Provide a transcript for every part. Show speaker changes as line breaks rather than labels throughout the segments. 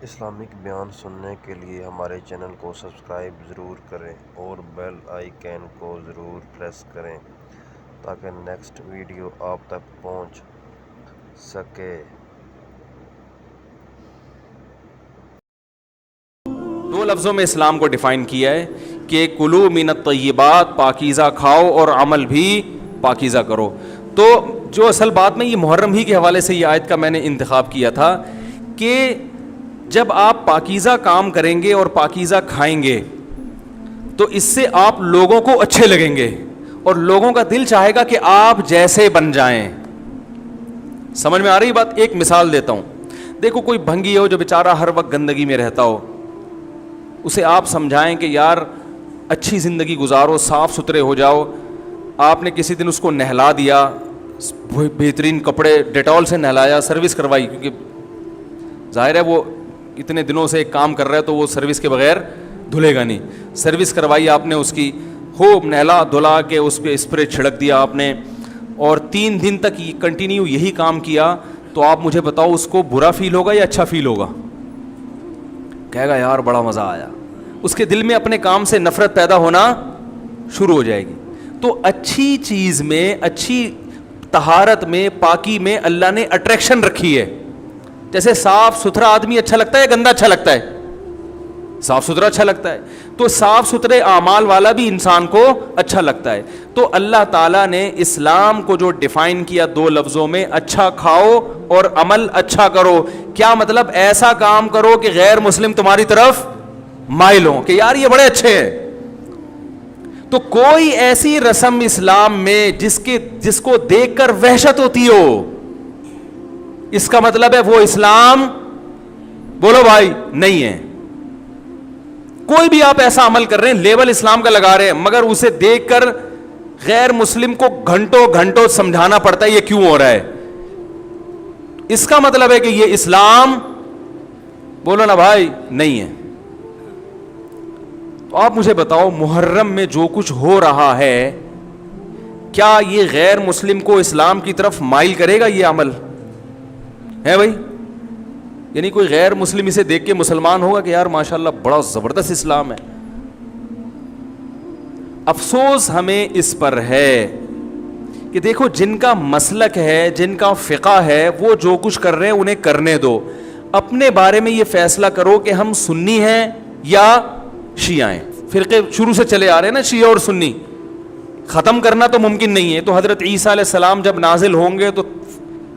Islamic بیان سننے کے لیے ہمارے چینل کو سبسکرائب ضرور کریں اور بیل آئیکن کو ضرور پریس کریں تاکہ نیکسٹ ویڈیو آپ تک پہنچ سکے۔
دو لفظوں میں اسلام کو ڈیفائن کیا ہے کہ کلو من الطیبات، پاکیزہ کھاؤ اور عمل بھی پاکیزہ کرو۔ تو جو اصل بات میں یہ محرم ہی کے حوالے سے یہ آیت کا میں نے انتخاب کیا تھا کہ جب آپ پاکیزہ کام کریں گے اور پاکیزہ کھائیں گے تو اس سے آپ لوگوں کو اچھے لگیں گے اور لوگوں کا دل چاہے گا کہ آپ جیسے بن جائیں۔ سمجھ میں آ رہی بات؟ ایک مثال دیتا ہوں۔ دیکھو کوئی بھنگی ہو جو بیچارہ ہر وقت گندگی میں رہتا ہو، اسے آپ سمجھائیں کہ یار اچھی زندگی گزارو، صاف ستھرے ہو جاؤ۔ آپ نے کسی دن اس کو نہلا دیا، بہترین کپڑے ڈیٹول سے نہلایا، سروس کروائی، کیونکہ ظاہر ہے وہ اتنے دنوں سے ایک کام کر رہا ہے تو وہ سروس کے بغیر دھلے گا نہیں۔ سروس کروائی آپ نے اس کی، خوب نہلا دھلا کے اس پہ اسپرے چھڑک دیا آپ نے، اور 3 دن تک کنٹینیو یہی کام کیا، تو آپ مجھے بتاؤ اس کو برا فیل ہوگا یا اچھا فیل ہوگا؟ کہے گا یار بڑا مزہ آیا۔ اس کے دل میں اپنے کام سے نفرت پیدا ہونا شروع ہو جائے گی۔ تو اچھی چیز میں، اچھی طہارت میں، پاکی میں اللہ نے اٹریکشن رکھی ہے۔ جیسے صاف ستھرا آدمی اچھا لگتا ہے یا گندا اچھا لگتا ہے؟ صاف ستھرا اچھا لگتا ہے۔ تو صاف ستھرے اعمال والا بھی انسان کو اچھا لگتا ہے۔ تو اللہ تعالیٰ نے اسلام کو جو ڈیفائن کیا 2 لفظوں میں، اچھا کھاؤ اور عمل اچھا کرو، کیا مطلب؟ ایسا کام کرو کہ غیر مسلم تمہاری طرف مائل ہوں کہ یار یہ بڑے اچھے ہیں۔ تو کوئی ایسی رسم اسلام میں جس کو دیکھ کر وحشت ہوتی ہو، اس کا مطلب ہے وہ اسلام، بولو بھائی، نہیں ہے۔ کوئی بھی آپ ایسا عمل کر رہے ہیں، لیبل اسلام کا لگا رہے ہیں، مگر اسے دیکھ کر غیر مسلم کو گھنٹوں گھنٹوں سمجھانا پڑتا ہے یہ کیوں ہو رہا ہے، اس کا مطلب ہے کہ یہ اسلام، بولو نا بھائی، نہیں ہے۔ تو آپ مجھے بتاؤ محرم میں جو کچھ ہو رہا ہے، کیا یہ غیر مسلم کو اسلام کی طرف مائل کرے گا؟ یہ عمل ہے بھائی؟ یعنی کوئی غیر مسلم اسے دیکھ کے مسلمان ہوگا کہ یار ماشاءاللہ بڑا زبردست اسلام ہے؟ افسوس ہمیں اس پر ہے کہ دیکھو جن کا مسلک ہے، جن کا فقہ ہے، وہ جو کچھ کر رہے ہیں انہیں کرنے دو۔ اپنے بارے میں یہ فیصلہ کرو کہ ہم سنی ہیں یا شیعہ ہیں۔ فرقے شروع سے چلے آ رہے ہیں نا، شیعہ اور سنی، ختم کرنا تو ممکن نہیں ہے۔ تو حضرت عیسیٰ علیہ السلام جب نازل ہوں گے تو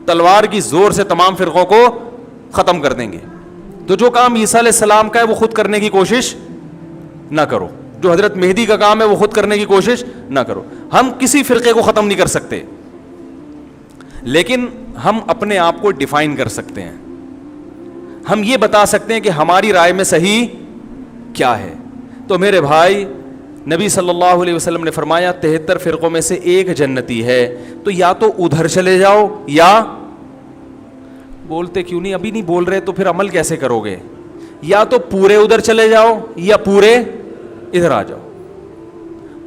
تلوار کی زور سے تمام فرقوں کو ختم کر دیں گے۔ تو جو کام عیسیٰ علیہ السلام کا ہے وہ خود کرنے کی کوشش نہ کرو، جو حضرت مہدی کا کام ہے وہ خود کرنے کی کوشش نہ کرو۔ ہم کسی فرقے کو ختم نہیں کر سکتے، لیکن ہم اپنے آپ کو ڈیفائن کر سکتے ہیں۔ ہم یہ بتا سکتے ہیں کہ ہماری رائے میں صحیح کیا ہے۔ تو میرے بھائی، نبی صلی اللہ علیہ وسلم نے فرمایا 73 فرقوں میں سے ایک جنتی ہے، تو یا تو ادھر چلے جاؤ یا بولتے کیوں نہیں؟ ابھی نہیں بول رہے تو پھر عمل کیسے کرو گے؟ یا تو پورے ادھر چلے جاؤ یا پورے ادھر آ جاؤ۔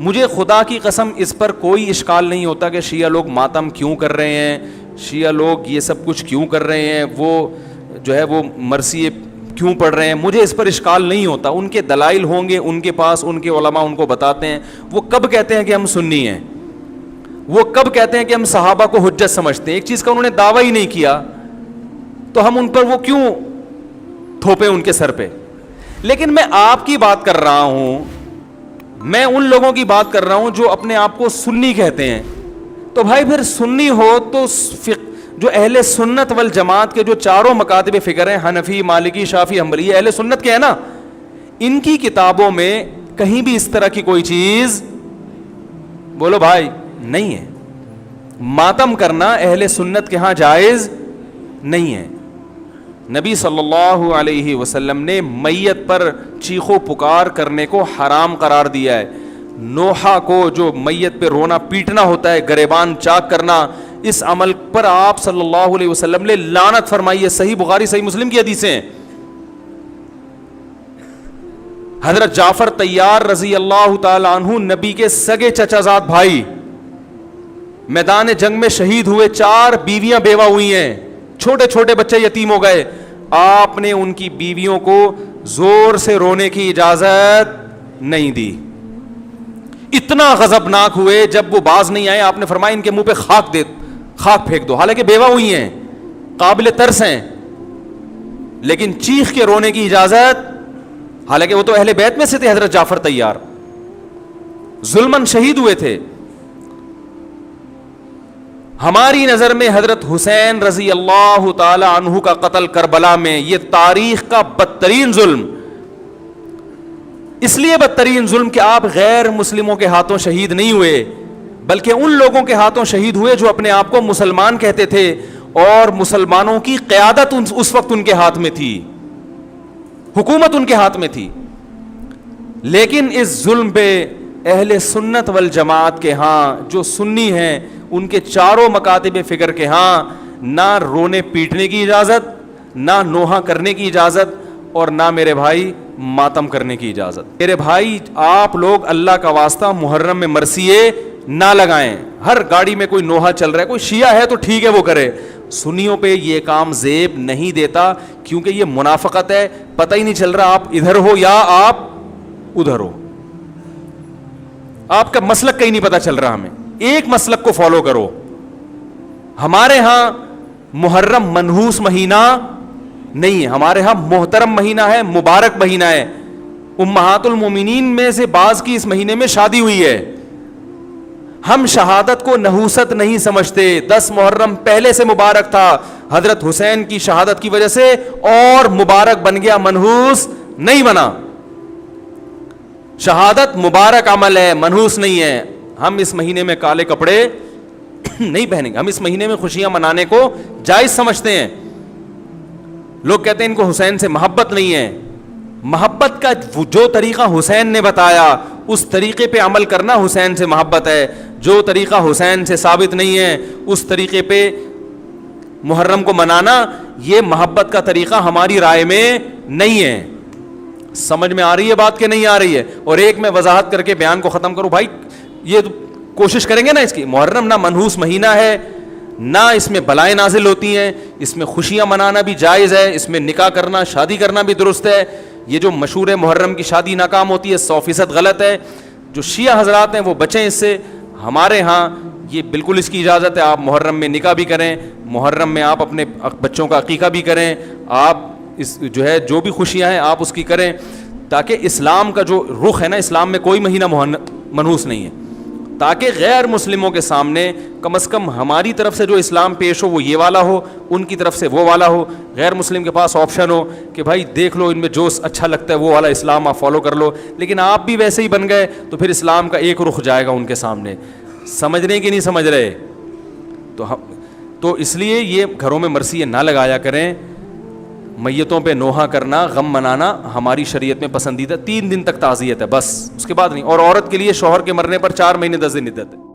مجھے خدا کی قسم اس پر کوئی اشکال نہیں ہوتا کہ شیعہ لوگ ماتم کیوں کر رہے ہیں، شیعہ لوگ یہ سب کچھ کیوں کر رہے ہیں، وہ جو ہے وہ مرثیے کیوں پڑھ رہے ہیں، مجھے اس پر اشکال نہیں ہوتا۔ ان کے دلائل ہوں گے ان کے پاس، ان کے علماء ان کو بتاتے ہیں۔ وہ کب کہتے ہیں کہ ہم سنی ہیں؟ وہ کب کہتے ہیں کہ ہم صحابہ کو حجت سمجھتے ہیں؟ ایک چیز کا انہوں نے دعویٰ ہی نہیں کیا، تو ہم ان پر وہ کیوں تھوپے ان کے سر پہ؟ لیکن میں آپ کی بات کر رہا ہوں، میں ان لوگوں کی بات کر رہا ہوں جو اپنے آپ کو سنی کہتے ہیں۔ تو بھائی پھر سنی ہو تو جو اہل سنت والجماعت کے جو چاروں مکاتب فکر ہیں، حنفی، مالکی، شافعی، حنبلی، اہل سنت کے ہیں نا، ان کی کتابوں میں کہیں بھی اس طرح کی کوئی چیز، بولو بھائی، نہیں ہے۔ ماتم کرنا اہل سنت کے ہاں جائز نہیں ہے۔ نبی صلی اللہ علیہ وسلم نے میت پر چیخو پکار کرنے کو حرام قرار دیا ہے۔ نوحہ کو جو میت پہ رونا پیٹنا ہوتا ہے، گریبان چاک کرنا، اس عمل پر آپ صلی اللہ علیہ وسلم نے لعنت فرمائی ہے۔ صحیح بخاری، صحیح مسلم کی حدیثیں ہیں۔ حضرت جعفر طیار رضی اللہ تعالی عنہ نبی کے سگے چچا زاد بھائی میدان جنگ میں شہید ہوئے، 4 بیویاں بیوہ ہوئی ہیں، چھوٹے چھوٹے بچے یتیم ہو گئے۔ آپ نے ان کی بیویوں کو زور سے رونے کی اجازت نہیں دی. اتنا غضبناک ہوئے جب وہ باز نہیں آئے, آپ نے فرمایا ان کے منہ پہ خاک پھینک دو. حالانکہ بیوہ ہوئی ہیں, قابل ترس ہیں, لیکن چیخ کے رونے کی اجازت, حالانکہ وہ تو اہل بیت میں سے تھے. حضرت جعفر طیار ظلماً شہید ہوئے تھے. ہماری نظر میں حضرت حسین رضی اللہ تعالی عنہ کا قتل کربلا میں یہ تاریخ کا بدترین ظلم, اس لیے بدترین ظلم کہ آپ غیر مسلموں کے ہاتھوں شہید نہیں ہوئے, بلکہ ان لوگوں کے ہاتھوں شہید ہوئے جو اپنے آپ کو مسلمان کہتے تھے, اور مسلمانوں کی قیادت اس وقت ان کے ہاتھ میں تھی, حکومت ان کے ہاتھ میں تھی. لیکن اس ظلم پہ اہل سنت والجماعت کے ہاں, جو سنی ہیں, ان کے چاروں مکاتب فکر کے ہاں نہ رونے پیٹنے کی اجازت, نہ نوحہ کرنے کی اجازت, اور نہ میرے بھائی ماتم کرنے کی اجازت. میرے بھائی آپ لوگ اللہ کا واسطہ محرم میں مرثیے نہ لگائیں. ہر گاڑی میں کوئی نوحہ چل رہا ہے, کوئی شیعہ ہے تو ٹھیک ہے وہ کرے, سنیوں پہ یہ کام زیب نہیں دیتا, کیونکہ یہ منافقت ہے. پتہ ہی نہیں چل رہا آپ ادھر ہو یا آپ ادھر ہو, آپ کا مسلک کہیں نہیں پتہ چل رہا. ہمیں ایک مسلک کو فالو کرو. ہمارے ہاں محرم منحوس مہینہ نہیں ہے, ہمارے ہاں محترم مہینہ ہے, مبارک مہینہ ہے. امہات المومنین میں سے بعض کی اس مہینے میں شادی ہوئی ہے. ہم شہادت کو نحوست نہیں سمجھتے. 10 محرم پہلے سے مبارک تھا, حضرت حسین کی شہادت کی وجہ سے اور مبارک بن گیا, منحوس نہیں بنا. شہادت مبارک عمل ہے, منحوس نہیں ہے. ہم اس مہینے میں کالے کپڑے نہیں پہنیں گے, ہم اس مہینے میں خوشیاں منانے کو جائز سمجھتے ہیں. لوگ کہتے ہیں ان کو حسین سے محبت نہیں ہے. محبت کا جو طریقہ حسین نے بتایا اس طریقے پہ عمل کرنا حسین سے محبت ہے. جو طریقہ حسین سے ثابت نہیں ہے اس طریقے پہ محرم کو منانا یہ محبت کا طریقہ ہماری رائے میں نہیں ہے. سمجھ میں آ رہی ہے بات کہ نہیں آ رہی ہے؟ اور ایک میں وضاحت کر کے بیان کو ختم کروں. بھائی یہ کوشش کریں گے نا اس کی, محرم نہ منحوس مہینہ ہے, نہ اس میں بلائیں نازل ہوتی ہیں, اس میں خوشیاں منانا بھی جائز ہے, اس میں نکاح کرنا شادی کرنا بھی درست ہے. یہ جو مشہور ہے محرم کی شادی ناکام ہوتی ہے 100% غلط ہے. جو شیعہ حضرات ہیں وہ بچیں اس سے. ہمارے ہاں یہ بالکل اس کی اجازت ہے, آپ محرم میں نکاح بھی کریں, محرم میں آپ اپنے بچوں کا عقیقہ بھی کریں, آپ اس جو ہے جو بھی خوشیاں ہیں آپ اس کی کریں, تاکہ اسلام کا جو رخ ہے نا, اسلام میں کوئی مہینہ منحوس نہیں ہے, تاکہ غیر مسلموں کے سامنے کم از کم ہماری طرف سے جو اسلام پیش ہو وہ یہ والا ہو, ان کی طرف سے وہ والا ہو. غیر مسلم کے پاس آپشن ہو کہ بھائی دیکھ لو ان میں جو اچھا لگتا ہے وہ والا اسلام آپ فالو کر لو, لیکن آپ بھی ویسے ہی بن گئے تو پھر اسلام کا ایک رخ جائے گا ان کے سامنے. سمجھ رہے کہ نہیں سمجھ رہے؟ تو اس لیے یہ گھروں میں مرثیے نہ لگایا کریں. میتوں پہ نوحہ کرنا, غم منانا ہماری شریعت میں پسندیدہ 3 دن تک تعزیت ہے بس, اس کے بعد نہیں. اور عورت کے لیے شوہر کے مرنے پر 4 مہینے 10 دن عدت ہے.